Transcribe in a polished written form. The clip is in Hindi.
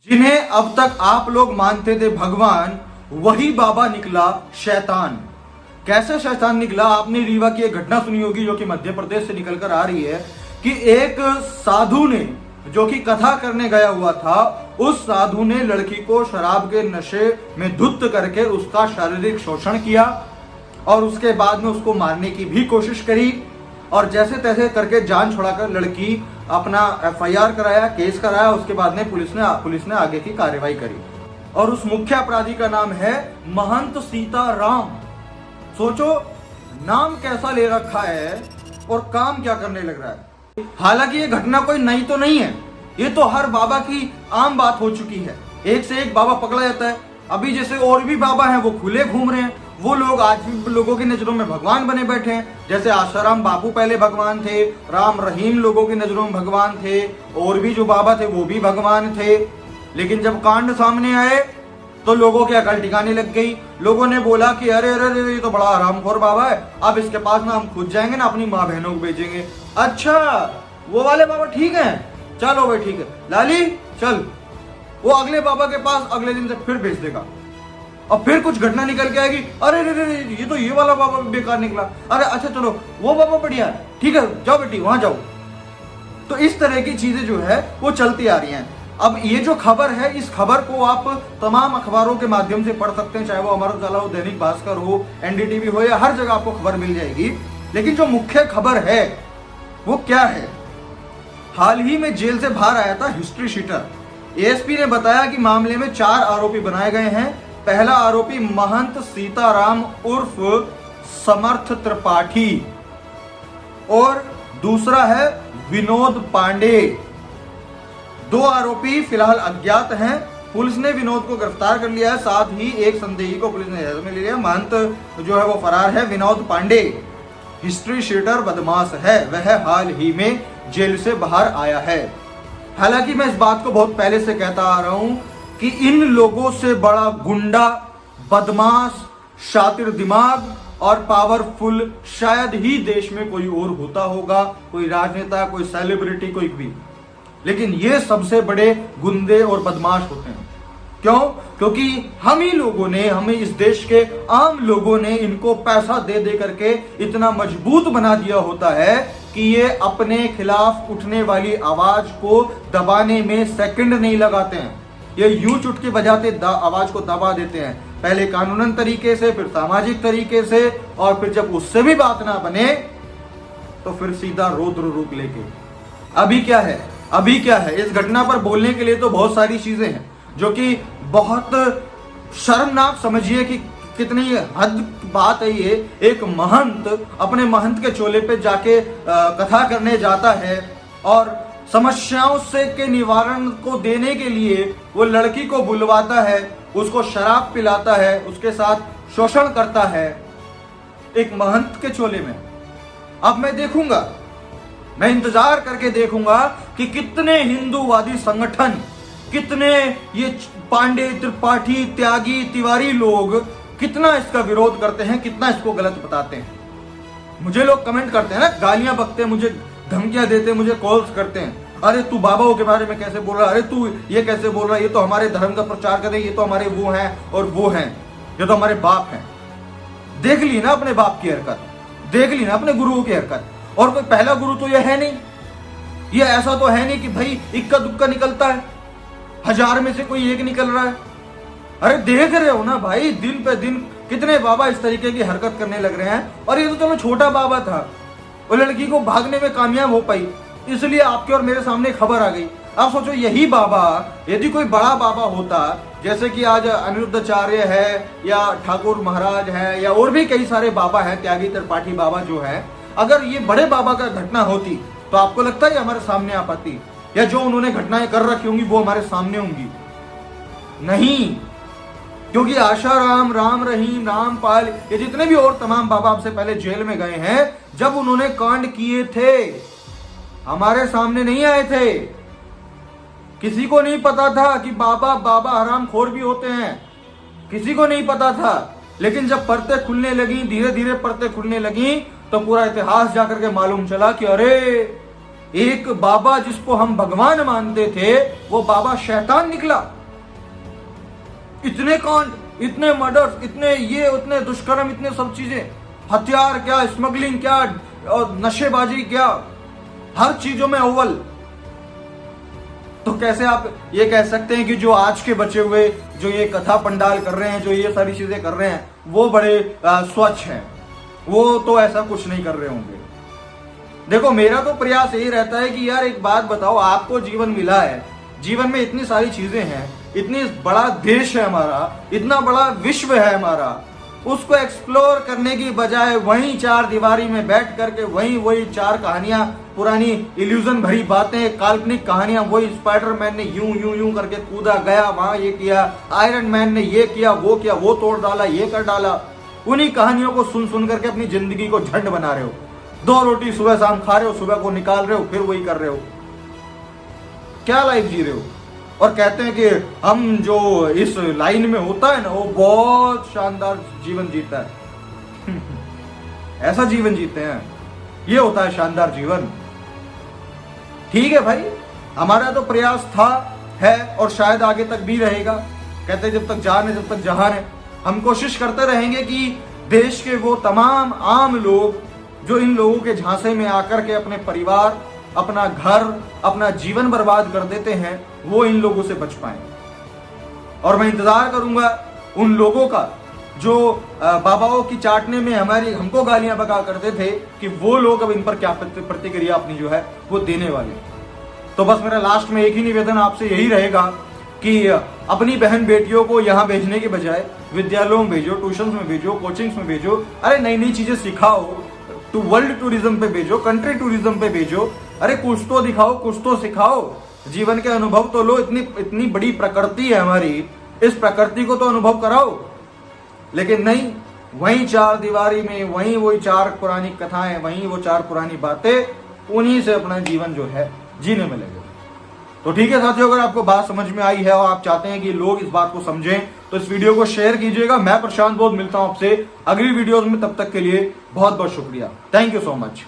जिन्हें अब तक आप लोग मानते थे भगवान, वही बाबा निकला शैतान। कैसे शैतान निकला? आपने रीवा की एक घटना सुनी होगी जो कि मध्य प्रदेश से निकलकर आ रही है कि एक साधु ने, जो कि कथा करने गया हुआ था, उस साधु ने लड़की को शराब के नशे में धुत करके उसका शारीरिक शोषण किया और उसके बाद में उसको मारने की भी कोशिश करी और जैसे तैसे करके जान छुड़ाकर लड़की अपना एफआईआर कराया, केस कराया। उसके बाद में पुलिस ने आगे की कार्रवाई करी और उस मुख्य अपराधी का नाम है महंत सीताराम। सोचो नाम कैसा ले रखा है और काम क्या करने लग रहा है। हालांकि ये घटना कोई नई तो नहीं है, ये तो हर बाबा की आम बात हो चुकी है। एक से एक बाबा पकड़ा जाता है। अभी जैसे और भी बाबा हैं वो खुले घूम रहे हैं, वो लोग आज भी लोगों की नजरों में भगवान बने बैठे हैं। जैसे आशाराम बापू पहले भगवान थे, राम रहीम लोगों की नजरों में भगवान थे, और भी जो बाबा थे वो भी भगवान थे। लेकिन जब कांड सामने आए तो लोगों की अकल ठिकाने लग गई। लोगों ने बोला कि अरे अरे अरे ये तो बड़ा हरामखोर बाबा है, अब इसके पास ना हम खुद जाएंगे ना अपनी माँ बहनों को भेजेंगे। अच्छा वो वाले बाबा ठीक है, चलो भाई ठीक है लाली चल। वो अगले बाबा के पास अगले दिन से फिर भेज देगा और फिर कुछ घटना निकल के आएगी, अरे रे रे ये तो ये वाला बाबा बेकार निकला, अरे अच्छा चलो वो बाबा बढ़िया है, ठीक है जाओ बेटी वहां जाओ। तो इस तरह की चीजें जो है वो चलती आ रही हैं। अब ये जो खबर है, इस खबर को आप तमाम अखबारों के माध्यम से पढ़ सकते हैं, चाहे वो अमर उजाला हो, दैनिक भास्कर हो, एनडीटीवी हो, या हर जगह आपको खबर मिल जाएगी। लेकिन जो मुख्य खबर है वो क्या है? हाल ही में जेल से बाहर आया था हिस्ट्री शीटर। एएसपी ने बताया कि मामले में 4 आरोपी बनाए गए हैं। पहला आरोपी महंत सीताराम उर्फ समर्थ त्रिपाठी और दूसरा है विनोद पांडे। 2 आरोपी फिलहाल अज्ञात हैं। पुलिस ने विनोद को गिरफ्तार कर लिया है, साथ ही एक संदेही को पुलिस ने हिरासत में ले लिया। महंत जो है वो फरार है। विनोद पांडे हिस्ट्री शीटर बदमाश है, वह हाल ही में जेल से बाहर आया है। हालांकि मैं इस बात को बहुत पहले से कहता आ रहा हूं कि इन लोगों से बड़ा गुंडा, बदमाश, शातिर दिमाग और पावरफुल शायद ही देश में कोई और होता होगा, कोई राजनेता, कोई सेलिब्रिटी, कोई भी। लेकिन ये सबसे बड़े गुंडे और बदमाश होते हैं। क्यों? क्योंकि हम ही लोगों ने, हमें इस देश के आम लोगों ने इनको पैसा दे दे करके इतना मजबूत बना दिया होता है कि ये अपने खिलाफ उठने वाली आवाज को दबाने में सेकंड नहीं लगाते हैं। ये यूं चुटकी बजाते आवाज को दबा देते हैं, पहले कानूनन तरीके से, फिर सामाजिक तरीके से, और फिर जब उससे भी बात ना बने तो फिर सीधा रौद्र रूप लेके। अभी क्या है? अभी क्या है? इस घटना पर बोलने के लिए तो बहुत सारी चीजें हैं जो कि बहुत शर्मनाक समझिए कि कितनी हद बात है ये। एक महंत अपने महंत के चोले पे जाके कथा करने जाता है और समस्याओं से के निवारण को देने के लिए वो लड़की को बुलवाता है, उसको शराब पिलाता है, उसके साथ शोषण करता है एक महंत के चोले में। अब मैं देखूंगा, मैं इंतजार करके देखूंगा कि कितने हिंदूवादी संगठन, कितने ये पांडे, त्रिपाठी, त्यागी, तिवारी लोग कितना इसका विरोध करते हैं, कितना इसको गलत बताते हैं। मुझे लोग कमेंट करते हैं ना, गालियां बकते हैं, मुझे धमकियां देते हैं, मुझे कॉल्स करते हैं, अरे तू बाबाओं के बारे में कैसे बोल रहा है, अरे तू ये कैसे बोल रहा है, ये तो हमारे धर्म का प्रचार कर रहे हैं, ये तो हमारे वो हैं और वो हैं, ये तो हमारे बाप हैं। देख ली ना अपने बाप की हरकत, देख ली ना अपने गुरुओं की हरकत। और कोई पहला गुरु तो ये है नहीं, ये ऐसा तो है नहीं कि भाई इक्का दुक्का निकलता है, 1000 में से कोई एक निकल रहा है। अरे देख रहे हो ना भाई, दिन पे दिन कितने बाबा इस तरीके की हरकत करने लग रहे हैं। और ये तो चलो छोटा बाबा था, वो लड़की को भागने में कामयाब हो पाई, इसलिए आपके और मेरे सामने खबर आ गई। आप सोचो यही बाबा यदि कोई बड़ा बाबा होता, जैसे कि आज अनिरुद्धाचार्य है या ठाकुर महाराज है या और भी कई सारे बाबा हैं, त्यागी त्रिपाठी बाबा जो है, अगर ये बड़े बाबा का घटना होती तो आपको लगता है हमारे सामने आ पाती, या जो उन्होंने घटनाएं कर रखी होंगी वो हमारे सामने होंगी? नहीं, क्योंकि आशाराम, राम रहीम, रामपाल, ये जितने भी और तमाम बाबा आपसे पहले जेल में गए हैं, जब उन्होंने कांड किए थे हमारे सामने नहीं आए थे। किसी को नहीं पता था कि बाबा हरामखोर भी होते हैं, किसी को नहीं पता था। लेकिन जब परतें खुलने लगी, धीरे धीरे परतें खुलने लगी, तो पूरा इतिहास जाकर के मालूम चला कि अरे एक बाबा जिसको हम भगवान मानते थे वो बाबा शैतान निकला। इतने कांड, इतने मर्डर, इतने ये, उतने दुष्कर्म, इतने सब चीजें, हथियार क्या, स्मगलिंग क्या, और नशेबाजी क्या, हर चीजों में अव्वल। तो कैसे आप ये कह सकते हैं कि जो आज के बचे हुए जो ये कथा पंडाल कर रहे हैं, जो ये सारी चीजें कर रहे हैं, वो बड़े स्वच्छ हैं? वो तो ऐसा कुछ नहीं कर रहे होंगे। देखो, मेरा तो प्रयास यही रहता है कि यार एक बात बताओ, आपको जीवन मिला है, जीवन में इतनी सारी चीजें हैं, इतनी बड़ा देश है हमारा, इतना बड़ा विश्व है हमारा, उसको एक्सप्लोर करने की बजाय वहीं चार दीवारी में बैठ करके वही चार कहानियां, पुरानी इल्यूजन भरी बातें, काल्पनिक कहानियां, वही स्पाइडरमैन ने यूं करके कूदा गया, वहां ये किया, आयरन मैन ने ये किया, वो तोड़ डाला, ये कर डाला, उन्हीं कहानियों को सुन करके अपनी जिंदगी को झंड बना रहे हो। 2 रोटी सुबह शाम खा रहे हो, सुबह को निकाल रहे हो, फिर वही कर रहे हो। क्या लाइफ जी रहे हो? और कहते हैं कि हम जो इस लाइन में होता है ना, वो बहुत शानदार जीवन जीता है। ऐसा जीवन जीते हैं, ये होता है शानदार जीवन। ठीक है भाई, हमारा तो प्रयास था, है, और शायद आगे तक भी रहेगा। कहते हैं जब तक जान है, जब तक जहान है। हम कोशिश करते रहेंगे कि देश के वो तमाम आम लोग जो इन लोगों के झांसे में आकर के अपने परिवार, अपना घर, अपना जीवन बर्बाद कर देते हैं, वो इन लोगों से बच पाए। और मैं इंतजार करूंगा उन लोगों का जो बाबाओं की चाटने में हमको गालियां बका करते थे, कि वो लोग अब इन पर क्या प्रतिक्रिया अपनी जो है वो देने वाले। तो बस मेरा लास्ट में एक ही निवेदन आपसे यही रहेगा कि अपनी बहन बेटियों को यहाँ भेजने के बजाय विद्यालयों में भेजो, ट्यूशन में भेजो, कोचिंग्स में भेजो। अरे नई नई चीजें सिखाओ, वर्ल्ड टूरिज्म पे भेजो, कंट्री टूरिज्म पे भेजो। अरे कुछ तो दिखाओ, कुछ तो सिखाओ, जीवन के अनुभव तो लो। इतनी बड़ी प्रकृति है हमारी, इस प्रकृति को तो अनुभव कराओ। लेकिन नहीं, वही चार दीवारी में वही चार पुरानी कथाएं, वही वो चार पुरानी बातें, उन्हीं से अपना जीवन जो है जीने में लगे। तो ठीक है साथियों, अगर आपको बात समझ में आई है और आप चाहते हैं कि लोग इस बात को समझें, तो इस वीडियो को शेयर कीजिएगा। मैं प्रशांत बोध मिलता हूं आपसे अगली वीडियोस में, तब तक के लिए बहुत बहुत शुक्रिया। Thank you so much.